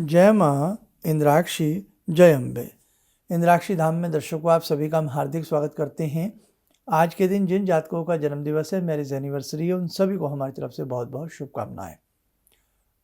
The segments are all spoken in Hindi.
जय माँ इंद्राक्षी, जय अम्बे। इंद्राक्षी धाम में दर्शकों आप सभी का हम हार्दिक स्वागत करते हैं। आज के दिन जिन जातकों का जन्मदिवस है, मैरिज एनिवर्सरी है, उन सभी को हमारी तरफ से बहुत बहुत शुभकामनाएं।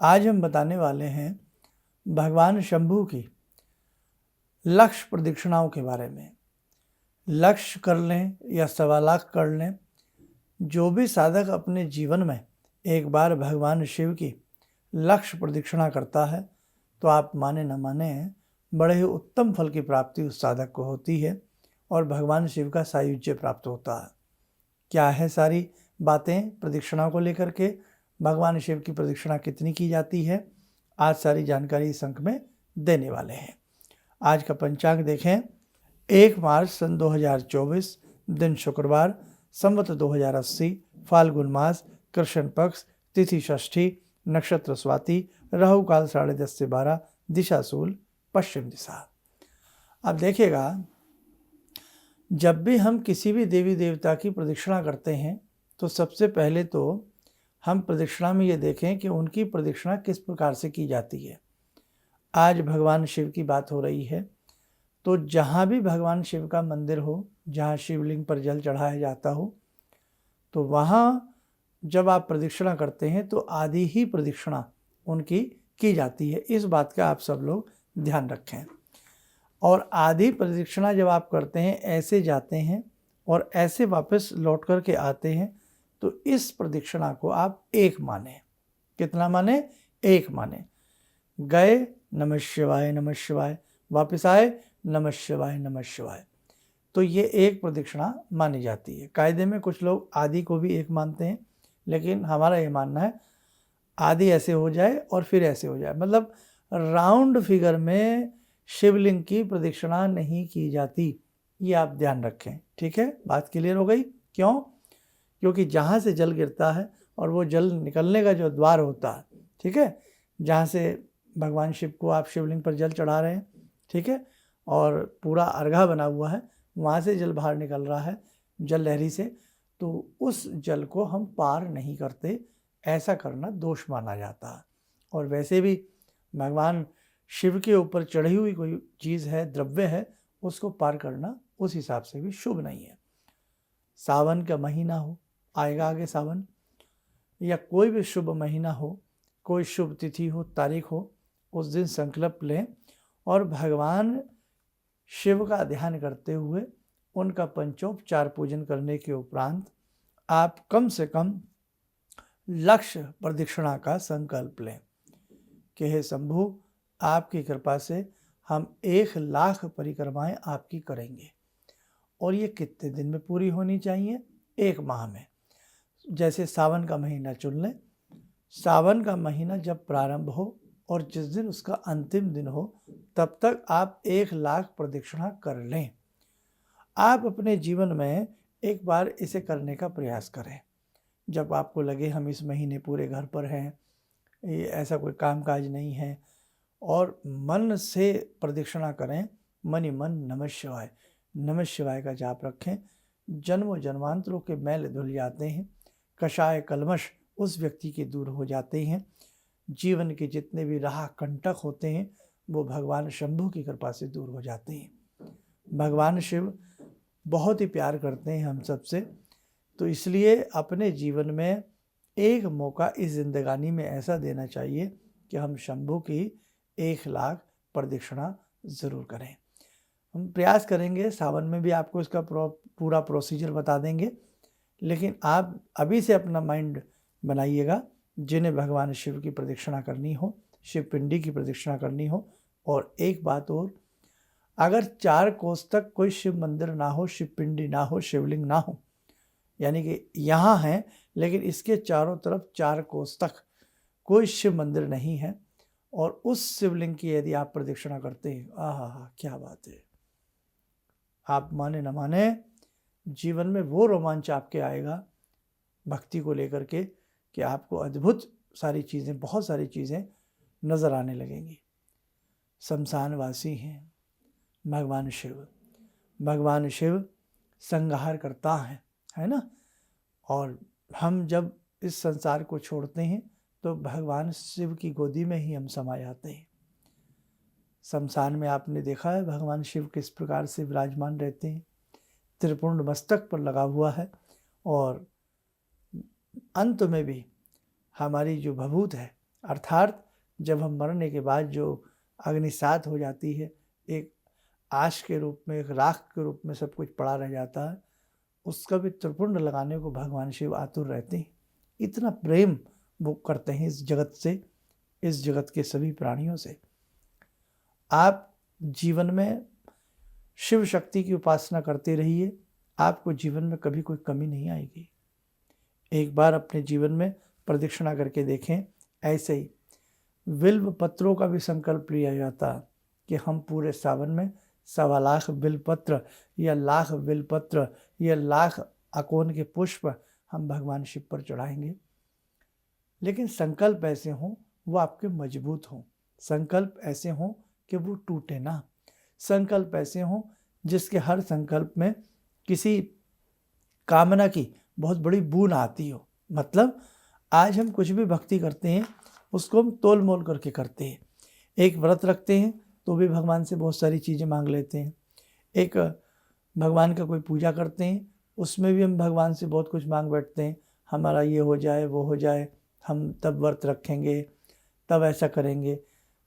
आज हम बताने वाले हैं भगवान शंभू की लक्ष्य प्रदक्षिणाओं के बारे में। लक्ष्य कर लें या 1.25 लाख कर लें, जो भी साधक अपने जीवन में एक बार भगवान शिव की लक्ष्य प्रदक्षिणा करता है तो आप माने न माने बड़े ही उत्तम फल की प्राप्ति उस साधक को होती है और भगवान शिव का सायुज्य प्राप्त होता है। क्या है सारी बातें प्रदक्षिणा को लेकर के, भगवान शिव की प्रदक्षिणा कितनी की जाती है, आज सारी जानकारी इस अंक में देने वाले हैं। आज का पंचांग देखें। 1 मार्च सन 2024, दिन शुक्रवार, संवत 2080, फाल्गुन मास, कृष्ण पक्ष, तिथि षष्ठी, नक्षत्र स्वाति, राहु काल 10:30 से 12, दिशा शूल पश्चिम दिशा। अब देखिएगा, जब भी हम किसी भी देवी देवता की प्रदक्षिणा करते हैं तो सबसे पहले तो हम प्रदक्षिणा में ये देखें कि उनकी प्रदक्षिणा किस प्रकार से की जाती है। आज भगवान शिव की बात हो रही है तो जहाँ भी भगवान शिव का मंदिर हो, जहाँ शिवलिंग पर जल चढ़ाया जाता हो, तो वहाँ जब आप प्रदक्षिणा करते हैं तो आधी ही प्रदक्षिणा उनकी की जाती है। इस बात का आप सब लोग ध्यान रखें। और आधी प्रदक्षिणा जब आप करते हैं, ऐसे जाते हैं और ऐसे वापस लौट कर के आते हैं, तो इस प्रदक्षिणा को आप एक माने। कितना माने? एक माने। गए नमः शिवाय नमः शिवाय, वापस आए नमः शिवाय नमः शिवाय, तो ये एक प्रदक्षिणा मानी जाती है। कायदे में कुछ लोग आदि को भी एक मानते हैं, लेकिन हमारा ये मानना है आदि ऐसे हो जाए और फिर ऐसे हो जाए, मतलब राउंड फिगर में शिवलिंग की प्रदक्षिणा नहीं की जाती। ये आप ध्यान रखें, ठीक है? बात क्लियर हो गई? क्यों? क्योंकि जहाँ से जल गिरता है और वो जल निकलने का जो द्वार होता है, ठीक है, जहाँ से भगवान शिव को आप शिवलिंग पर जल चढ़ा रहे हैं, ठीक है, और पूरा अर्घा बना हुआ है, वहाँ से जल बाहर निकल रहा है जल लहरी से, तो उस जल को हम पार नहीं करते। ऐसा करना दोष माना जाता है। और वैसे भी भगवान शिव के ऊपर चढ़ी हुई कोई चीज़ है, द्रव्य है, उसको पार करना उस हिसाब से भी शुभ नहीं है। सावन का महीना हो, आएगा आगे सावन, या कोई भी शुभ महीना हो, कोई शुभ तिथि हो, तारीख हो, उस दिन संकल्प लें और भगवान शिव का ध्यान करते हुए उनका पंचोपचार पूजन करने के उपरांत आप कम से कम लक्ष्य प्रदक्षिणा का संकल्प लें कि हे शंभु, आपकी कृपा से हम 1 लाख परिक्रमाएं आपकी करेंगे। और ये कितने दिन में पूरी होनी चाहिए? 1 माह में। जैसे सावन का महीना चुन लें, सावन का महीना जब प्रारंभ हो और जिस दिन उसका अंतिम दिन हो, तब तक आप 1 लाख प्रदक्षिणा कर लें। आप अपने जीवन में एक बार इसे करने का प्रयास करें। जब आपको लगे हम इस महीने पूरे घर पर हैं, ये ऐसा कोई कामकाज नहीं है, और मन से प्रदक्षिणा करें, मन ही मन नमः शिवाय का जाप रखें। जन्मों जन्मांतरों के मैल धुल जाते हैं, कषाय कलमश उस व्यक्ति के दूर हो जाते हैं। जीवन के जितने भी राह कंटक होते हैं वो भगवान शंभू की कृपा से दूर हो जाते हैं। भगवान शिव बहुत ही प्यार करते हैं हम सबसे, तो इसलिए अपने जीवन में एक मौका इस जिंदगानी में ऐसा देना चाहिए कि हम शंभू की 1 लाख प्रदक्षिणा ज़रूर करें। हम प्रयास करेंगे, सावन में भी आपको इसका पूरा प्रोसीजर बता देंगे, लेकिन आप अभी से अपना माइंड बनाइएगा। जिन्हें भगवान शिव की प्रदक्षिणा करनी हो, शिव पिंडी की प्रदक्षिणा करनी हो, और एक बात और, अगर 4 कोस तक कोई शिव मंदिर ना हो, शिव पिंडी ना हो, शिवलिंग ना हो, यानी कि यहाँ है लेकिन इसके चारों तरफ 4 कोस तक कोई शिव मंदिर नहीं है, और उस शिवलिंग की यदि आप प्रदक्षिणा करते हैं, आहा क्या बात है! आप माने न माने, जीवन में वो रोमांच आपके आएगा भक्ति को लेकर के कि आपको अद्भुत सारी चीज़ें, बहुत सारी चीज़ें नज़र आने लगेंगी। शमशानवासी हैं भगवान शिव। भगवान शिव संहार करता है ना? और हम जब इस संसार को छोड़ते हैं तो भगवान शिव की गोदी में ही हम समा जाते हैं। शमशान में आपने देखा है भगवान शिव किस प्रकार से विराजमान रहते हैं, त्रिपुंड मस्तक पर लगा हुआ है। और अंत में भी हमारी जो भभूत है, अर्थात जब हम मरने के बाद जो अग्निसात हो जाती है, एक आश के रूप में, एक राख के रूप में सब कुछ पड़ा रह जाता है, उसका भी त्रिपुंड लगाने को भगवान शिव आतुर रहते हैं। इतना प्रेम वो करते हैं इस जगत से, इस जगत के सभी प्राणियों से। आप जीवन में शिव शक्ति की उपासना करते रहिए, आपको जीवन में कभी कोई कमी नहीं आएगी। एक बार अपने जीवन में प्रदक्षिणा करके देखें। ऐसे ही बिल्व पत्रों का भी संकल्प लिया जाता कि हम पूरे सावन में 1.25 लाख बिल्वपत्र या लाख बिल्वपत्र या लाख अकोन के पुष्प हम भगवान शिव पर चढ़ाएंगे। लेकिन संकल्प ऐसे हों वो आपके मजबूत हों, संकल्प ऐसे हों कि वो टूटे ना, संकल्प ऐसे हों जिसके हर संकल्प में किसी कामना की बहुत बड़ी बूंद आती हो। मतलब आज हम कुछ भी भक्ति करते हैं उसको हम तोल मोल करके करते हैं। एक व्रत रखते हैं तो भी भगवान से बहुत सारी चीज़ें मांग लेते हैं। एक भगवान का कोई पूजा करते हैं उसमें भी हम भगवान से बहुत कुछ मांग बैठते हैं, हमारा ये हो जाए वो हो जाए, हम तब व्रत रखेंगे, तब ऐसा करेंगे।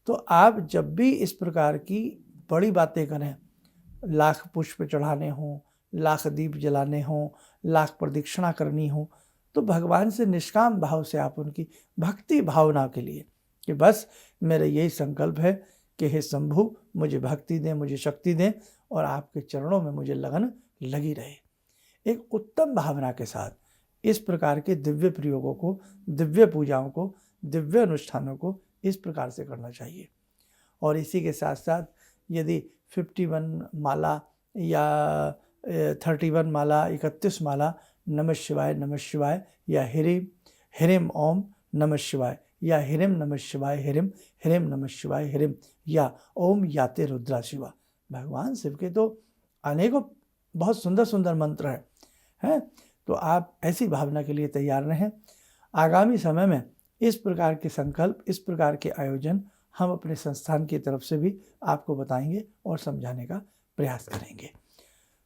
तो आप जब भी इस प्रकार की बड़ी बातें करें, लाख पुष्प चढ़ाने हों, लाख दीप जलाने हों, लाख प्रदक्षिणा करनी हो, तो भगवान से निष्काम भाव से आप उनकी भक्ति भावना के लिए कि बस मेरा यही संकल्प है कि हे शंभु मुझे भक्ति दें, मुझे शक्ति दें और आपके चरणों में मुझे लगन लगी रहे। एक उत्तम भावना के साथ इस प्रकार के दिव्य प्रयोगों को, दिव्य पूजाओं को, दिव्य अनुष्ठानों को इस प्रकार से करना चाहिए। और इसी के साथ साथ यदि 51 माला या 31 माला, 31 माला नमः शिवाय या हिरिम ओम नमः शिवाय या हिरिम नमः शिवाय हिरिम नमः शिवाय हिरिम या ओम याते रुद्रा शिवा, भगवान शिव के तो अनेकों बहुत सुंदर सुंदर मंत्र हैं। तो आप ऐसी भावना के लिए तैयार रहें। आगामी समय में इस प्रकार के संकल्प, इस प्रकार के आयोजन हम अपने संस्थान की तरफ से भी आपको बताएंगे और समझाने का प्रयास करेंगे।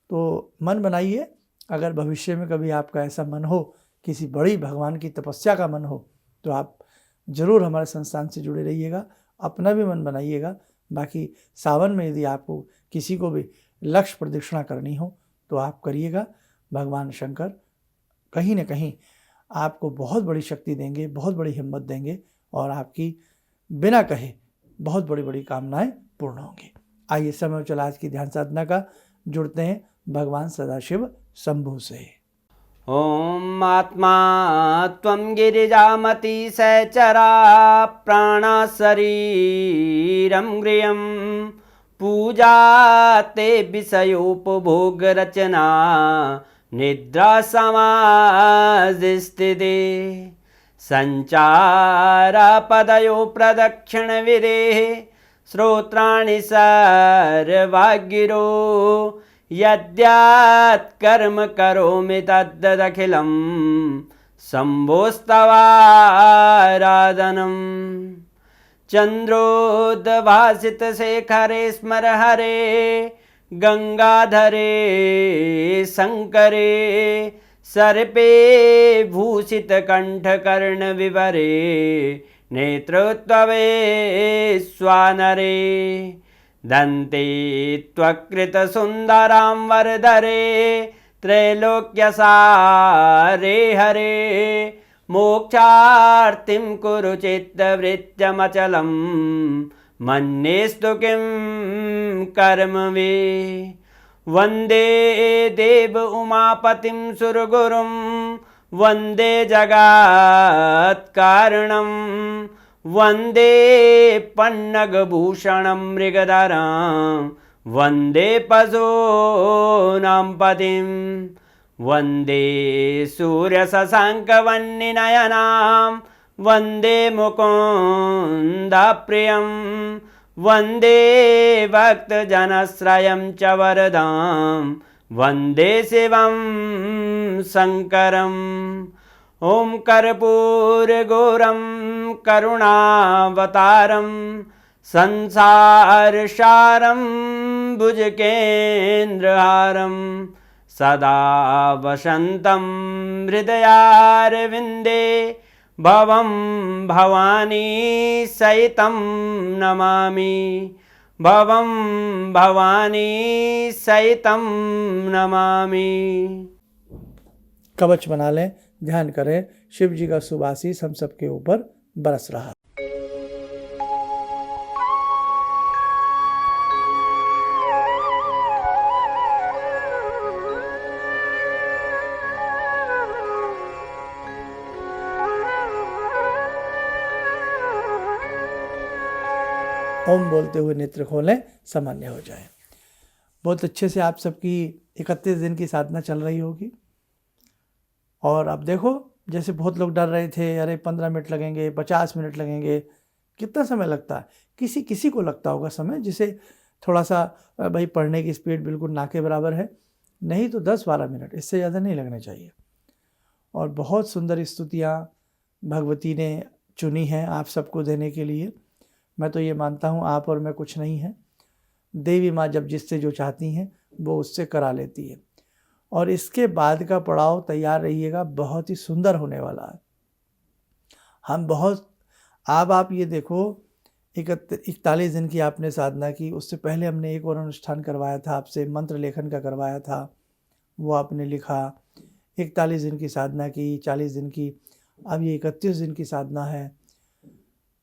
तो मन बनाइए, अगर भविष्य में कभी आपका ऐसा मन हो, किसी बड़ी भगवान की तपस्या का मन हो, तो आप ज़रूर हमारे संस्थान से जुड़े रहिएगा, अपना भी मन बनाइएगा। बाकी सावन में यदि आपको किसी को भी लक्ष्य प्रदक्षिणा करनी हो तो आप करिएगा। भगवान शंकर कहीं न कहीं आपको बहुत बड़ी शक्ति देंगे, बहुत बड़ी हिम्मत देंगे और आपकी बिना कहे बहुत बड़ी बड़ी कामनाएं पूर्ण होंगी। आइए समय चला आज की ध्यान साधना का, जुड़ते हैं भगवान सदाशिव शंभु से। ओम आत्मा त्वं गिरिजामति सहचरा प्राणा शरीरं गृहं पूजा ते विषयोपभोग रचना निद्रा समाधिस्थिते संचारा पदयो प्रदक्षिण विदेः श्रोत्राणि सर्वागिरो यद्यात् कर्म करोमि तद्दखिलं शम्भोस्तवाराधनम् चन्द्रोद्भासितशेखरे स्मर हरे गंगाधरे शंकरे सर्पे भूषितकण्ठकर्णविवरे नेत्रोत्तवे स्वानरे दन्ते त्वकृतसुन्दरां वरदरे त्रैलोक्यसारे हरे मोक्षार्तिं कुरु चित्तवृत्त्यमचलं मन्येस्तु किं कर्म वे वन्दे देव उमापतिं सुरगुरुं वन्दे जगत्कारणं वन्दे पन्नगभूषणं मृगधरं वन्दे पशूनां पतिं वन्दे सूर्यशशाङ्कवह्निनयनां वन्दे मुकुन्दप्रियं वन्दे भक्तजनश्रयं च वरदां वन्दे शिवं शङ्करम् ॐ कर्पूरगौरं करुणावतारं संसारसारं भुजगेन्द्रहारं सदा वसन्तं हृदयारविन्दे भवं भवानी सहितं नमामि भवं भवानी सहितं नमामि। कवच बना लें, ध्यान करें शिव जी का शुभ आशीष हम सबके ऊपर बरस रहा। ओम बोलते हुए नेत्र खोलें, सामान्य हो जाए। बहुत अच्छे से आप सबकी 31 दिन की साधना चल रही होगी। और अब देखो, जैसे बहुत लोग डर रहे थे, अरे 15 मिनट लगेंगे, 50 मिनट लगेंगे, कितना समय लगता है। किसी किसी को लगता होगा समय, जिसे थोड़ा सा भाई पढ़ने की स्पीड बिल्कुल ना के बराबर है, नहीं तो 10-12 मिनट, इससे ज़्यादा नहीं लगने चाहिए। और बहुत सुंदर स्तुतियाँ भगवती ने चुनी हैं आप सबको देने के लिए। मैं तो ये मानता हूँ आप और मैं कुछ नहीं है, देवी माँ जब जिससे जो चाहती हैं वो उससे करा लेती है। और इसके बाद का पड़ाव तैयार रहिएगा, बहुत ही सुंदर होने वाला है। हम बहुत आप ये देखो, 41 दिन की आपने साधना की, उससे पहले हमने एक और अनुष्ठान करवाया था आपसे, मंत्र लेखन का करवाया था, वो आपने लिखा। 41 दिन की साधना की, 40 दिन की, अब ये 31 दिन की साधना है।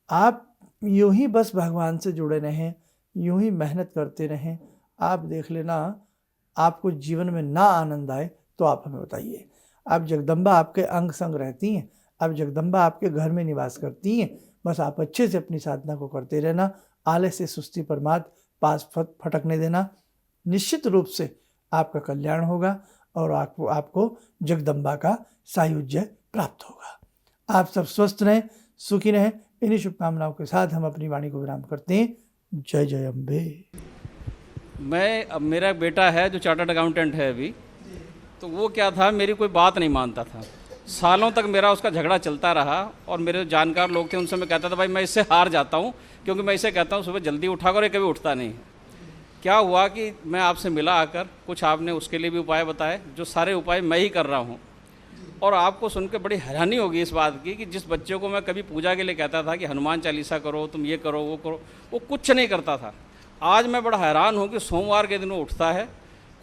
आप यूं ही बस भगवान से जुड़े रहें, यूं ही मेहनत करते रहें। आप देख लेना, आपको जीवन में ना आनंद आए तो आप हमें बताइए। अब जगदम्बा आपके अंग संग रहती हैं, अब जगदम्बा आपके घर में निवास करती हैं। बस आप अच्छे से अपनी साधना को करते रहना, आलस से सुस्ती परमाद पास फटकने देना। निश्चित रूप से आपका कल्याण होगा और आपको जगदम्बा का सायुज्य प्राप्त होगा। आप सब स्वस्थ रहें, सुखी रहें। इन्हीं शुभकामनाओं के साथ हम अपनी वाणी को विराम करते हैं। जय जय अम्बे। अब मेरा बेटा है जो चार्टर्ड अकाउंटेंट है अभी, तो वो क्या था, मेरी कोई बात नहीं मानता था। सालों तक मेरा उसका झगड़ा चलता रहा और मेरे जानकार लोग थे, उनसे मैं कहता था भाई मैं इससे हार जाता हूँ, क्योंकि मैं इसे कहता हूँ सुबह जल्दी उठा कर, ये कभी उठता नहीं है। क्या हुआ कि मैं आपसे मिला आकर, कुछ आपने उसके लिए भी उपाय बताए, जो सारे उपाय मैं ही कर रहा हूँ। और आपको सुन के बड़ी हैरानी होगी इस बात की कि जिस बच्चे को मैं कभी पूजा के लिए कहता था कि हनुमान चालीसा करो, तुम ये करो, वो करो, वो कुछ नहीं करता था। आज मैं बड़ा हैरान हूँ कि सोमवार के दिन वो उठता है,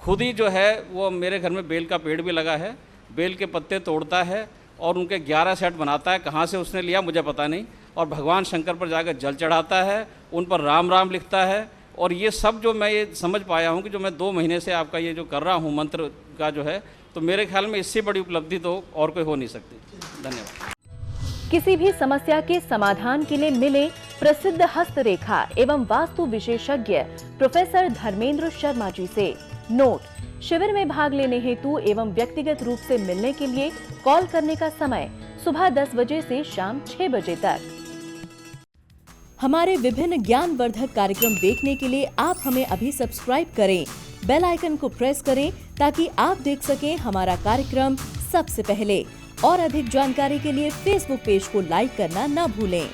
खुद ही जो है वो मेरे घर में बेल का पेड़ भी लगा है, बेल के पत्ते तोड़ता है और उनके 11 सेट बनाता है। कहाँ से उसने लिया मुझे पता नहीं। और भगवान शंकर पर जाकर जल चढ़ाता है, उन पर राम राम लिखता है। और ये सब जो मैं ये समझ पाया हूँ कि जो मैं 2 महीने से आपका ये जो कर रहा हूँ मंत्र का जो है, तो मेरे ख्याल में इससे बड़ी उपलब्धि तो और कोई हो नहीं सकती। धन्यवाद। किसी भी समस्या के समाधान के लिए मिले प्रसिद्ध हस्तरेखा एवं वास्तु विशेषज्ञ प्रोफेसर धर्मेंद्र शर्मा जी से। नोट: शिविर में भाग लेने हेतु एवं व्यक्तिगत रूप से मिलने के लिए कॉल करने का समय सुबह 10 बजे से शाम 6 बजे तक। हमारे विभिन्न ज्ञानवर्धक कार्यक्रम देखने के लिए आप हमें अभी सब्सक्राइब करें, बेल आइकन को प्रेस करें ताकि आप देख सकें हमारा कार्यक्रम सबसे पहले। और अधिक जानकारी के लिए फेसबुक पेज को लाइक करना न भूलें।